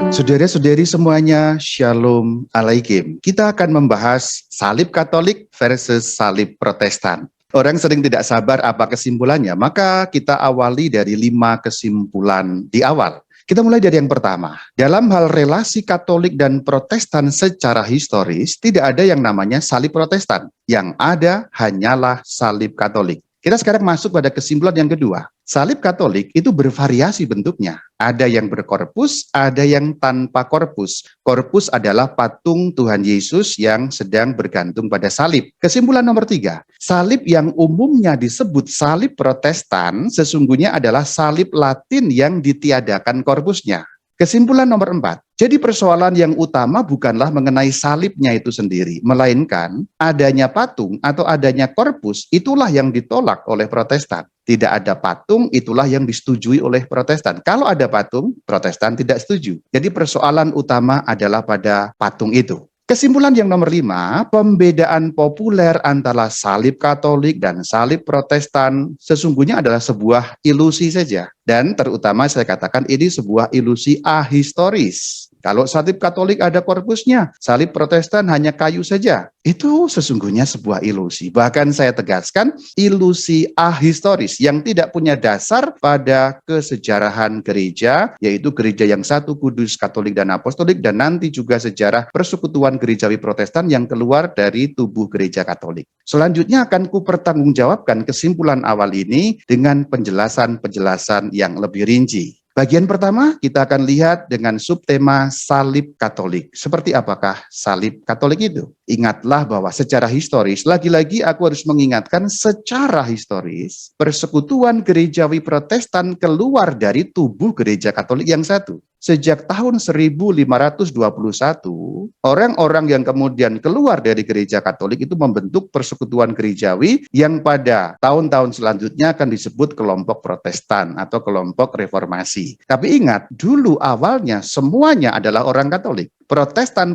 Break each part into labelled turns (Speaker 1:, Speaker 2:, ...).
Speaker 1: Saudara-saudari semuanya, Shalom Alaikum. Kita akan membahas salib Katolik versus salib Protestan. Orang sering tidak sabar apa kesimpulannya, maka kita awali dari 5 kesimpulan di awal. Kita mulai dari yang pertama. Dalam hal relasi Katolik dan Protestan secara historis, tidak ada yang namanya salib Protestan. Yang ada hanyalah salib Katolik. Kita sekarang masuk pada kesimpulan yang kedua. Salib Katolik itu bervariasi bentuknya. Ada yang berkorpus, ada yang tanpa korpus. Korpus adalah patung Tuhan Yesus yang sedang bergantung pada salib. Kesimpulan nomor 3. Salib yang umumnya disebut salib Protestan sesungguhnya adalah salib Latin yang ditiadakan korpusnya. Kesimpulan nomor 4. Jadi persoalan yang utama bukanlah mengenai salibnya itu sendiri, melainkan adanya patung atau adanya korpus, itulah yang ditolak oleh Protestan. Tidak ada patung, itulah yang disetujui oleh Protestan. Kalau ada patung, Protestan tidak setuju. Jadi persoalan utama adalah pada patung itu. Kesimpulan yang nomor 5, pembedaan populer antara salib Katolik dan salib Protestan sesungguhnya adalah sebuah ilusi saja. Dan terutama saya katakan ini sebuah ilusi ahistoris. Kalau salib Katolik ada korpusnya, salib Protestan hanya kayu saja. Itu sesungguhnya sebuah ilusi. Bahkan saya tegaskan, ilusi ahistoris yang tidak punya dasar pada kesejarahan gereja, yaitu gereja yang satu, kudus, Katolik, dan Apostolik, dan nanti juga sejarah persekutuan gerejawi Protestan yang keluar dari tubuh gereja Katolik. Selanjutnya akan kupertanggungjawabkan kesimpulan awal ini dengan penjelasan-penjelasan yang lebih rinci. Bagian pertama kita akan lihat dengan subtema salib Katolik. Seperti apakah salib Katolik itu? Ingatlah bahwa secara historis, lagi-lagi aku harus mengingatkan secara historis, persekutuan gerejawi Protestan keluar dari tubuh gereja Katolik yang satu. Sejak tahun 1521, orang-orang yang kemudian keluar dari gereja Katolik itu membentuk persekutuan gerejawi yang pada tahun-tahun selanjutnya akan disebut kelompok Protestan atau kelompok Reformasi. Tapi ingat, dulu awalnya semuanya adalah orang Katolik. Protestan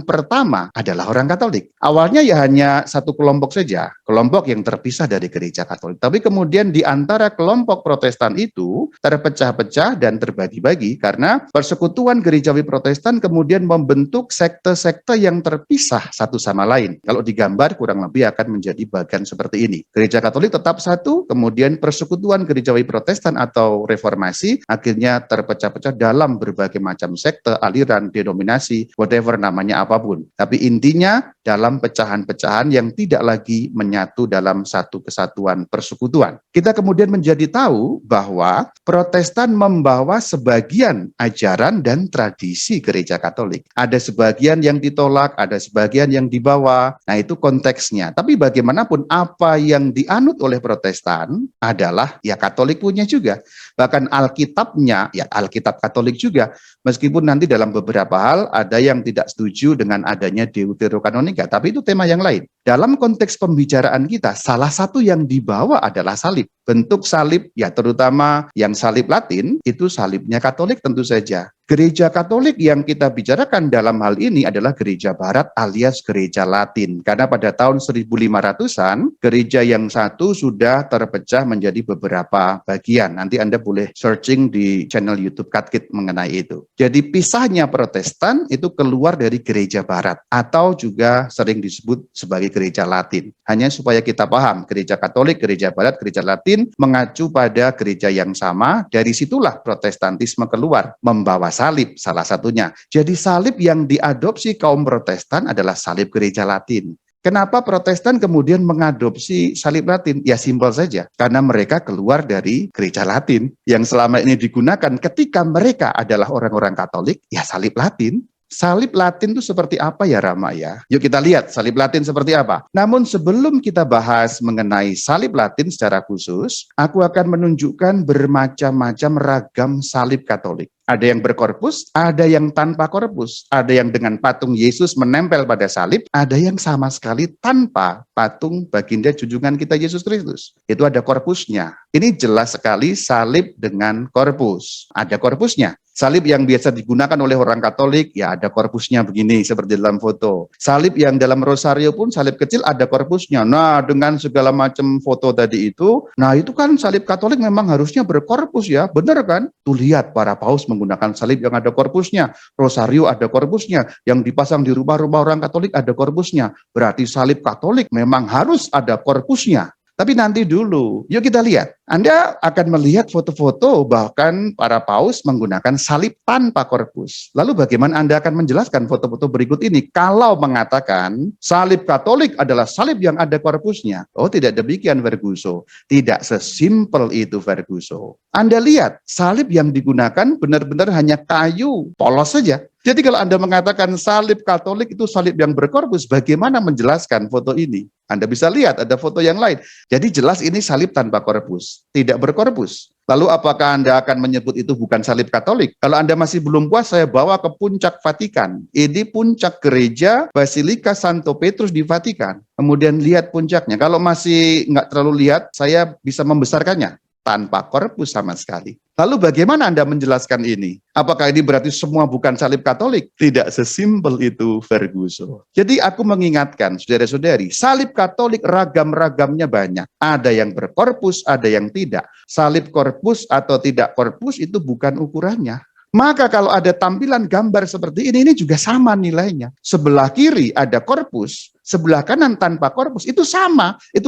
Speaker 1: pertama adalah orang Katolik. Awalnya ya hanya satu kelompok saja, kelompok yang terpisah dari gereja Katolik. Tapi kemudian di antara kelompok Protestan itu terpecah-pecah dan terbagi-bagi karena persekutuan gerejawi Protestan kemudian membentuk sekte-sekte yang terpisah satu sama lain. Kalau digambar kurang lebih akan menjadi bagian seperti ini. Gereja Katolik tetap satu, kemudian persekutuan gerejawi Protestan atau Reformasi akhirnya terpecah-pecah dalam berbagai macam sekte, aliran, denominasi, whatever namanya apapun. Tapi intinya dalam pecahan-pecahan yang tidak lagi menyatu dalam satu kesatuan persekutuan. Kita kemudian menjadi tahu bahwa Protestan membawa sebagian ajaran dan tradisi gereja Katolik. Ada sebagian yang ditolak, ada sebagian yang dibawa. Nah itu konteksnya. Tapi bagaimanapun apa yang dianut oleh Protestan adalah ya Katolik punya juga. Bahkan Alkitabnya, ya Alkitab Katolik juga. Meskipun nanti dalam beberapa hal ada yang tidak setuju dengan adanya Deuterokanonika, tapi itu tema yang lain. Dalam konteks pembicaraan kita, salah satu yang dibawa adalah salib. Bentuk salib, ya terutama yang salib Latin, itu salibnya Katolik tentu saja. Gereja Katolik yang kita bicarakan dalam hal ini adalah gereja Barat alias gereja Latin. Karena pada tahun 1500-an, gereja yang satu sudah terpecah menjadi beberapa bagian. Nanti Anda boleh searching di channel YouTube Katkit mengenai itu. Jadi pisahnya Protestan itu keluar dari gereja Barat atau juga sering disebut sebagai gereja Latin. Hanya supaya kita paham, gereja Katolik, gereja Barat, gereja Latin mengacu pada gereja yang sama. Dari situlah Protestantisme keluar, membawa salib salah satunya. Jadi salib yang diadopsi kaum Protestan adalah salib gereja Latin. Kenapa Protestan kemudian mengadopsi salib Latin? Ya simpel saja, karena mereka keluar dari gereja Latin yang selama ini digunakan ketika mereka adalah orang-orang Katolik, ya salib Latin. Salib Latin itu seperti apa ya Rama ya? Yuk kita lihat salib Latin seperti apa. Namun sebelum kita bahas mengenai salib Latin secara khusus, aku akan menunjukkan bermacam-macam ragam salib Katolik. Ada yang berkorpus, ada yang tanpa korpus, ada yang dengan patung Yesus menempel pada salib, ada yang sama sekali tanpa patung baginda junjungan kita Yesus Kristus. Itu ada korpusnya. Ini jelas sekali salib dengan korpus. Ada korpusnya. Salib yang biasa digunakan oleh orang Katolik, ya ada korpusnya begini, seperti dalam foto. Salib yang dalam rosario pun salib kecil ada korpusnya. Nah, dengan segala macam foto tadi itu, nah itu kan salib Katolik memang harusnya berkorpus ya, benar kan? Tuh lihat para paus menggunakan salib yang ada korpusnya, rosario ada korpusnya, yang dipasang di rumah-rumah orang Katolik ada korpusnya. Berarti salib Katolik memang harus ada korpusnya. Tapi nanti dulu, yuk kita lihat. Anda akan melihat foto-foto bahkan para paus menggunakan salib tanpa korpus. Lalu bagaimana Anda akan menjelaskan foto-foto berikut ini kalau mengatakan salib Katolik adalah salib yang ada korpusnya? Oh, tidak demikian Verguso. Tidak sesimpel itu Verguso. Anda lihat, salib yang digunakan benar-benar hanya kayu polos saja. Jadi kalau Anda mengatakan salib Katolik itu salib yang berkorpus, bagaimana menjelaskan foto ini? Anda bisa lihat ada foto yang lain. Jadi jelas ini salib tanpa korpus, tidak berkorpus. Lalu apakah Anda akan menyebut itu bukan salib Katolik? Kalau Anda masih belum puas, saya bawa ke puncak Vatikan. Ini puncak gereja Basilika Santo Petrus di Vatikan. Kemudian lihat puncaknya. Kalau masih nggak terlalu lihat, saya bisa membesarkannya. Tanpa korpus sama sekali. Lalu bagaimana Anda menjelaskan ini? Apakah ini berarti semua bukan salib Katolik? Tidak sesimpel itu Verguso. Jadi aku mengingatkan saudara-saudari, salib Katolik ragam-ragamnya banyak. Ada yang berkorpus, ada yang tidak. Salib korpus atau tidak korpus itu bukan ukurannya. Maka kalau ada tampilan gambar seperti ini juga sama nilainya. Sebelah kiri ada korpus, sebelah kanan tanpa korpus, itu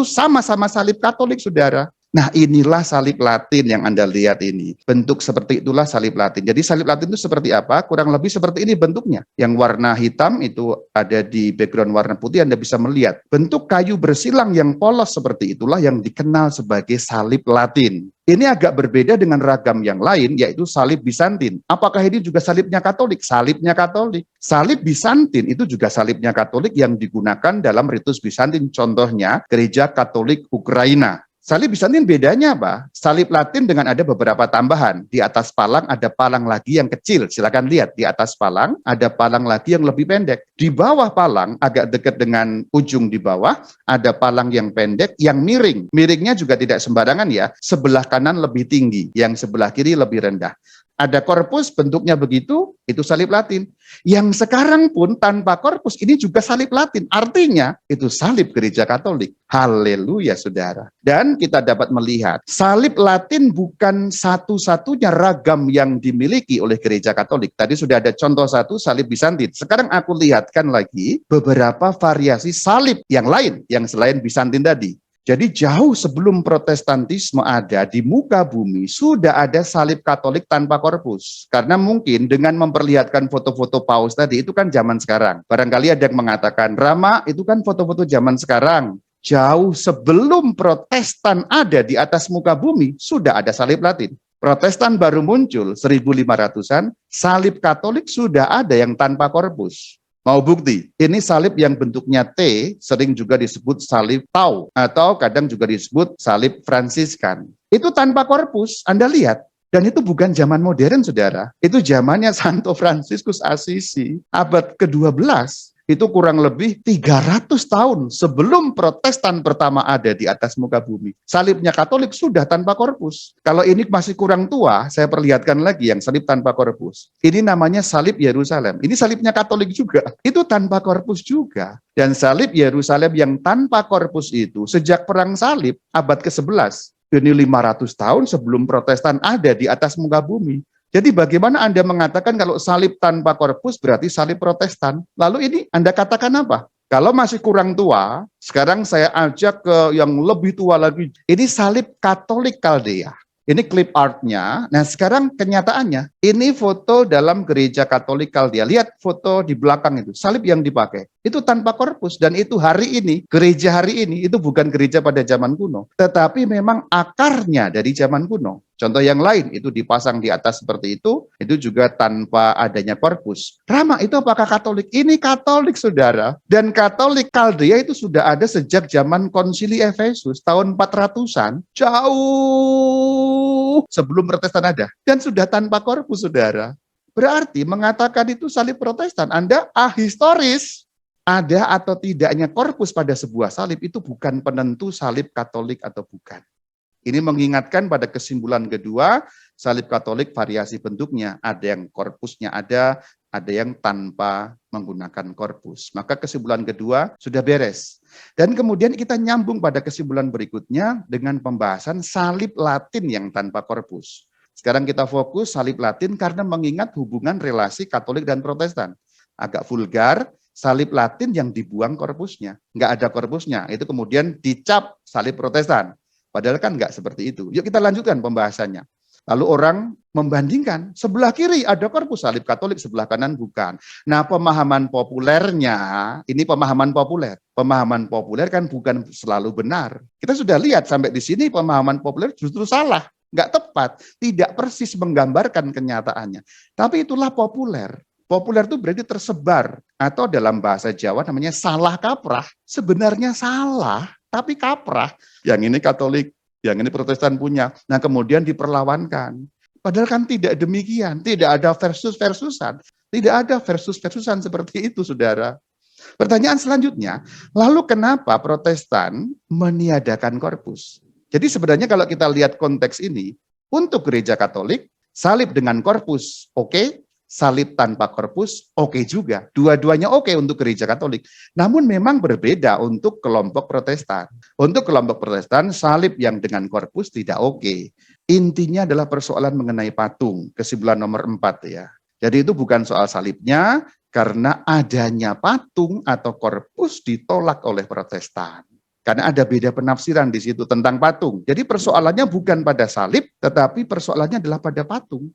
Speaker 1: sama-sama salib Katolik, saudara. Nah, inilah salib Latin yang Anda lihat ini. Bentuk seperti itulah salib Latin. Jadi salib Latin itu seperti apa? Kurang lebih seperti ini bentuknya. Yang warna hitam itu ada di background warna putih, Anda bisa melihat. Bentuk kayu bersilang yang polos seperti itulah yang dikenal sebagai salib Latin. Ini agak berbeda dengan ragam yang lain, yaitu salib Bizantin. Apakah ini juga salibnya Katolik? Salibnya Katolik. Salib Bizantin itu juga salibnya Katolik yang digunakan dalam ritus Bizantin. Contohnya, Gereja Katolik Ukraina. Salib Bizantin bedanya apa? Salib Latin dengan ada beberapa tambahan. Di atas palang ada palang lagi yang kecil. Silakan lihat, di atas palang ada palang lagi yang lebih pendek. Di bawah palang, agak dekat dengan ujung di bawah, ada palang yang pendek, yang miring. Miringnya juga tidak sembarangan ya. Sebelah kanan lebih tinggi, yang sebelah kiri lebih rendah. Ada korpus, bentuknya begitu, itu salib Latin. Yang sekarang pun tanpa korpus, ini juga salib Latin. Artinya, itu salib gereja Katolik. Haleluya, saudara. Dan kita dapat melihat, salib Latin bukan satu-satunya ragam yang dimiliki oleh gereja Katolik. Tadi sudah ada contoh satu, salib Bizantin. Sekarang aku lihatkan lagi beberapa variasi salib yang lain, yang selain Bizantin tadi. Jadi jauh sebelum Protestantisme ada di muka bumi, sudah ada salib Katolik tanpa korpus. Karena mungkin dengan memperlihatkan foto-foto paus tadi, itu kan zaman sekarang. Barangkali ada yang mengatakan, Rama, itu kan foto-foto zaman sekarang. Jauh sebelum Protestan ada di atas muka bumi, sudah ada salib Latin. Protestan baru muncul 1500-an, salib Katolik sudah ada yang tanpa korpus. Mau bukti? Ini salib yang bentuknya T, sering juga disebut salib Tau, atau kadang juga disebut salib Fransiskan. Itu tanpa korpus, Anda lihat. Dan itu bukan zaman modern, saudara. Itu zamannya Santo Fransiskus Assisi, abad ke-12. Itu kurang lebih 300 tahun sebelum Protestan pertama ada di atas muka bumi. Salibnya Katolik sudah tanpa korpus. Kalau ini masih kurang tua, saya perlihatkan lagi yang salib tanpa korpus. Ini namanya salib Yerusalem. Ini salibnya Katolik juga. Itu tanpa korpus juga. Dan salib Yerusalem yang tanpa korpus itu, sejak Perang Salib, abad ke-11. Ini 500 tahun sebelum Protestan ada di atas muka bumi. Jadi bagaimana Anda mengatakan kalau salib tanpa korpus berarti salib Protestan? Lalu ini Anda katakan apa? Kalau masih kurang tua, sekarang saya ajak ke yang lebih tua lagi. Ini salib Katolik Kaldea. Ini clip artnya. Nah sekarang kenyataannya, ini foto dalam gereja Katolik Kaldea. Lihat foto di belakang itu, salib yang dipakai. Itu tanpa korpus, dan itu hari ini, gereja hari ini, itu bukan gereja pada zaman kuno. Tetapi memang akarnya dari zaman kuno. Contoh yang lain, itu dipasang di atas seperti itu juga tanpa adanya korpus. Rama, itu apakah Katolik? Ini Katolik, saudara. Dan Katolik Kaldea itu sudah ada sejak zaman Konsili Efesus, tahun 400-an. Jauh sebelum Protestan ada. Dan sudah tanpa korpus, saudara. Berarti mengatakan itu salib Protestan, Anda ahistoris. Ada atau tidaknya korpus pada sebuah salib itu bukan penentu salib Katolik atau bukan. Ini mengingatkan pada kesimpulan kedua, Salib Katolik variasi bentuknya, ada yang korpusnya ada yang tanpa menggunakan korpus. Maka kesimpulan kedua sudah beres. Dan kemudian kita nyambung pada kesimpulan berikutnya dengan pembahasan salib Latin yang tanpa korpus. Sekarang kita fokus salib Latin karena mengingat hubungan relasi Katolik dan Protestan. Agak vulgar, salib Latin yang dibuang korpusnya. Nggak ada korpusnya, itu kemudian dicap salib Protestan. Padahal kan nggak seperti itu. Yuk kita lanjutkan pembahasannya. Lalu orang membandingkan, sebelah kiri ada korpus salib Katolik, sebelah kanan bukan. Nah, pemahaman populernya, ini pemahaman populer. Pemahaman populer kan bukan selalu benar. Kita sudah lihat sampai di sini pemahaman populer justru salah, nggak tepat, tidak persis menggambarkan kenyataannya. Tapi itulah populer. Populer itu berarti tersebar, atau dalam bahasa Jawa namanya salah kaprah. Sebenarnya salah, tapi kaprah. Yang ini Katolik, yang ini Protestan punya. Nah, kemudian diperlawankan. Padahal kan tidak demikian, tidak ada versus-versusan. Tidak ada versus-versusan seperti itu, saudara. Pertanyaan selanjutnya, lalu kenapa Protestan meniadakan korpus? Jadi sebenarnya kalau kita lihat konteks ini, untuk gereja Katolik, salib dengan korpus, oke. Salib tanpa korpus, oke juga. Dua-duanya oke untuk gereja Katolik. Namun memang berbeda untuk kelompok Protestan. Untuk kelompok Protestan, salib yang dengan korpus tidak oke. Intinya adalah persoalan mengenai patung, kesimpulan nomor 4 ya. Jadi itu bukan soal salibnya, karena adanya patung atau korpus ditolak oleh Protestan. Karena ada beda penafsiran di situ tentang patung. Jadi persoalannya bukan pada salib, tetapi persoalannya adalah pada patung.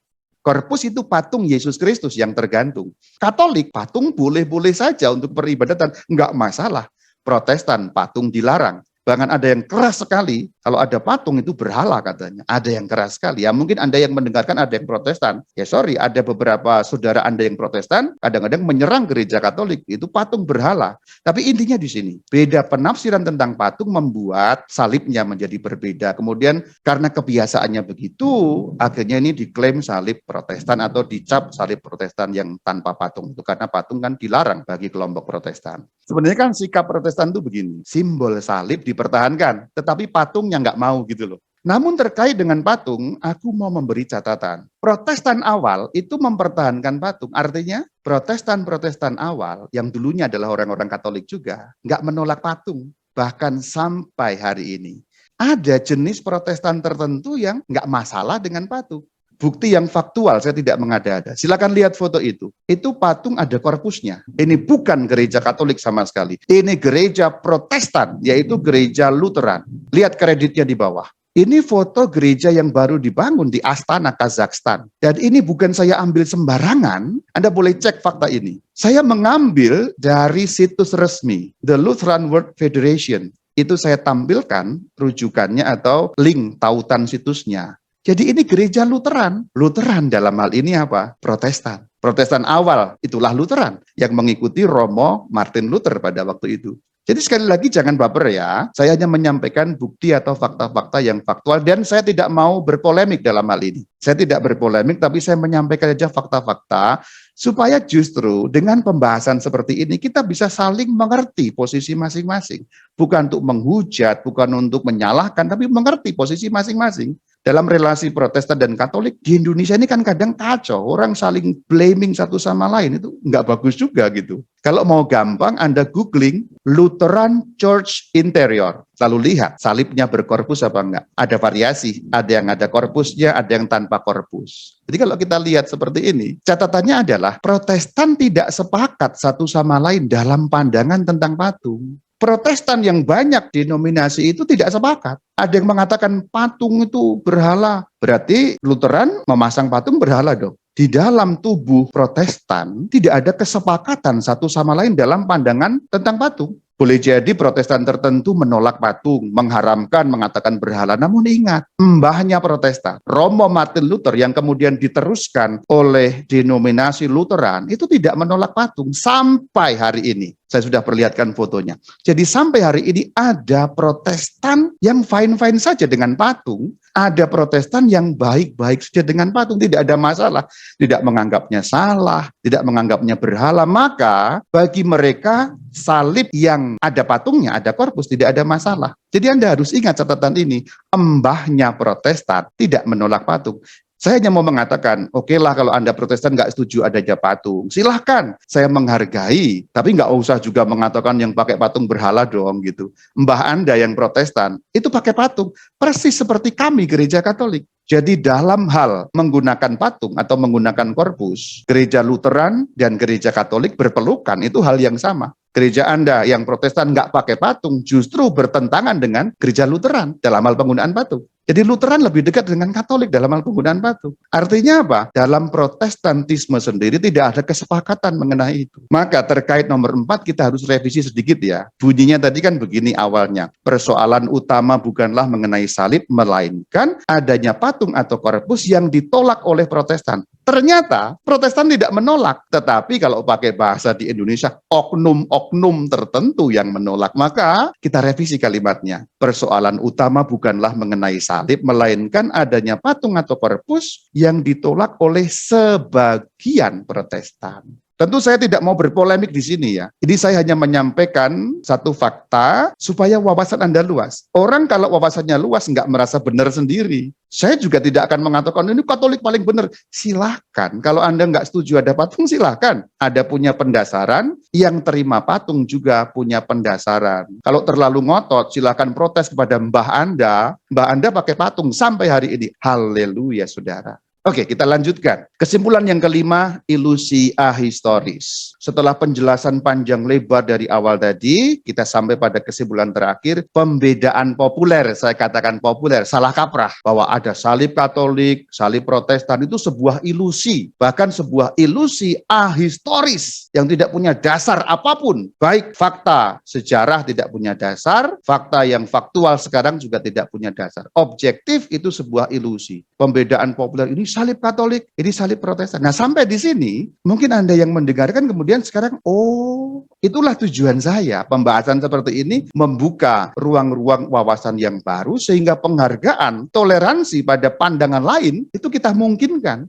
Speaker 1: Korpus itu patung Yesus Kristus yang tergantung. Katolik, patung boleh-boleh saja untuk peribadatan, enggak masalah. Protestan, patung dilarang. Bahkan ada yang keras sekali, kalau ada patung itu berhala katanya. Ada yang keras sekali. Ya mungkin Anda yang mendengarkan ada yang Protestan. Ya sorry, ada beberapa saudara Anda yang Protestan, kadang-kadang menyerang gereja Katolik. Itu patung berhala. Tapi intinya di sini, beda penafsiran tentang patung membuat salibnya menjadi berbeda. Kemudian karena kebiasaannya begitu, akhirnya ini diklaim salib Protestan atau dicap salib Protestan yang tanpa patung. Itu karena patung kan dilarang bagi kelompok Protestan. Sebenarnya kan sikap Protestan itu begini, simbol salib dipertahankan, tetapi patungnya nggak mau gitu loh. Namun terkait dengan patung, aku mau memberi catatan. Protestan awal itu mempertahankan patung, artinya Protestan awal yang dulunya adalah orang-orang Katolik juga, nggak menolak patung, bahkan sampai hari ini. Ada jenis Protestan tertentu yang nggak masalah dengan patung. Bukti yang faktual, saya tidak mengada-ada. Silakan lihat foto itu. Itu patung ada korpusnya. Ini bukan gereja Katolik sama sekali. Ini gereja Protestan, yaitu gereja Lutheran. Lihat kreditnya di bawah. Ini foto gereja yang baru dibangun di Astana, Kazakhstan. Dan ini bukan saya ambil sembarangan. Anda boleh cek fakta ini. Saya mengambil dari situs resmi, The Lutheran World Federation. Itu saya tampilkan rujukannya atau link tautan situsnya. Jadi ini gereja Lutheran. Lutheran dalam hal ini apa? Protestan. Protestan awal, itulah Lutheran yang mengikuti Romo Martin Luther pada waktu itu. Jadi sekali lagi jangan baper ya, saya hanya menyampaikan bukti atau fakta-fakta yang faktual dan saya tidak mau berpolemik dalam hal ini. Saya tidak berpolemik tapi saya menyampaikan saja fakta-fakta supaya justru dengan pembahasan seperti ini kita bisa saling mengerti posisi masing-masing. Bukan untuk menghujat, bukan untuk menyalahkan, tapi mengerti posisi masing-masing. Dalam relasi Protestan dan Katolik di Indonesia ini kan kadang kacau, orang saling blaming satu sama lain, itu nggak bagus juga gitu. Kalau mau gampang, Anda googling Lutheran Church Interior, lalu lihat salibnya berkorpus apa enggak. Ada variasi, ada yang ada korpusnya, ada yang tanpa korpus. Jadi kalau kita lihat seperti ini, catatannya adalah Protestan tidak sepakat satu sama lain dalam pandangan tentang patung. Protestan yang banyak denominasi itu tidak sepakat. Ada yang mengatakan patung itu berhala. Berarti Lutheran memasang patung berhala dong. Di dalam tubuh Protestan tidak ada kesepakatan satu sama lain dalam pandangan tentang patung. Boleh jadi Protestan tertentu menolak patung, mengharamkan, mengatakan berhala. Namun ingat, mbahnya Protestan, Romo Martin Luther yang kemudian diteruskan oleh denominasi Lutheran, itu tidak menolak patung sampai hari ini. Saya sudah perlihatkan fotonya. Jadi sampai hari ini ada Protestan yang fine-fine saja dengan patung, ada Protestan yang baik-baik saja dengan patung, tidak ada masalah, tidak menganggapnya salah, tidak menganggapnya berhala. Maka bagi mereka salib yang ada patungnya, ada korpus, tidak ada masalah. Jadi Anda harus ingat catatan ini, mbahnya Protestan tidak menolak patung. Saya hanya mau mengatakan, oke lah kalau Anda Protestan nggak setuju adanya patung, silahkan, saya menghargai, tapi nggak usah juga mengatakan yang pakai patung berhala dong gitu. Mbah Anda yang Protestan, itu pakai patung, persis seperti kami gereja Katolik. Jadi dalam hal menggunakan patung atau menggunakan korpus, gereja Lutheran dan gereja Katolik berpelukan, itu hal yang sama. Gereja Anda yang Protestan nggak pakai patung justru bertentangan dengan gereja Lutheran dalam hal penggunaan patung. Jadi Lutheran lebih dekat dengan Katolik dalam hal penggunaan patung. Artinya apa? Dalam Protestantisme sendiri tidak ada kesepakatan mengenai itu. Maka terkait nomor 4 kita harus revisi sedikit ya. Bunyinya tadi kan begini awalnya. Persoalan utama bukanlah mengenai salib, melainkan adanya patung atau korpus yang ditolak oleh Protestan. Ternyata Protestan tidak menolak, tetapi kalau pakai bahasa di Indonesia, oknum-oknum tertentu yang menolak. Maka kita revisi kalimatnya. Persoalan utama bukanlah mengenai salib, melainkan adanya patung atau korpus yang ditolak oleh sebagian Protestan. Tentu saya tidak mau berpolemik di sini ya. Ini saya hanya menyampaikan satu fakta supaya wawasan Anda luas. Orang kalau wawasannya luas nggak merasa benar sendiri. Saya juga tidak akan mengatakan ini Katolik paling benar. Silahkan. Kalau Anda nggak setuju ada patung, silahkan. Ada punya pendasaran, yang terima patung juga punya pendasaran. Kalau terlalu ngotot, silahkan protes kepada mbah Anda. Mbah Anda pakai patung sampai hari ini. Haleluya, saudara. Oke, kita lanjutkan. Kesimpulan yang kelima, ilusi ahistoris. Setelah penjelasan panjang lebar dari awal tadi, kita sampai pada kesimpulan terakhir, pembedaan populer, saya katakan populer, salah kaprah, bahwa ada salib Katolik, salib Protestan, itu sebuah ilusi, bahkan sebuah ilusi ahistoris, yang tidak punya dasar apapun, baik fakta sejarah tidak punya dasar, fakta yang faktual sekarang juga tidak punya dasar. Objektif itu sebuah ilusi. Pembedaan populer ini salib Katolik, ini salib Protestan. Nah, sampai di sini, mungkin Anda yang mendengarkan kemudian sekarang, oh, itulah tujuan saya. Pembahasan seperti ini membuka ruang-ruang wawasan yang baru, sehingga penghargaan, toleransi pada pandangan lain, itu kita mungkinkan.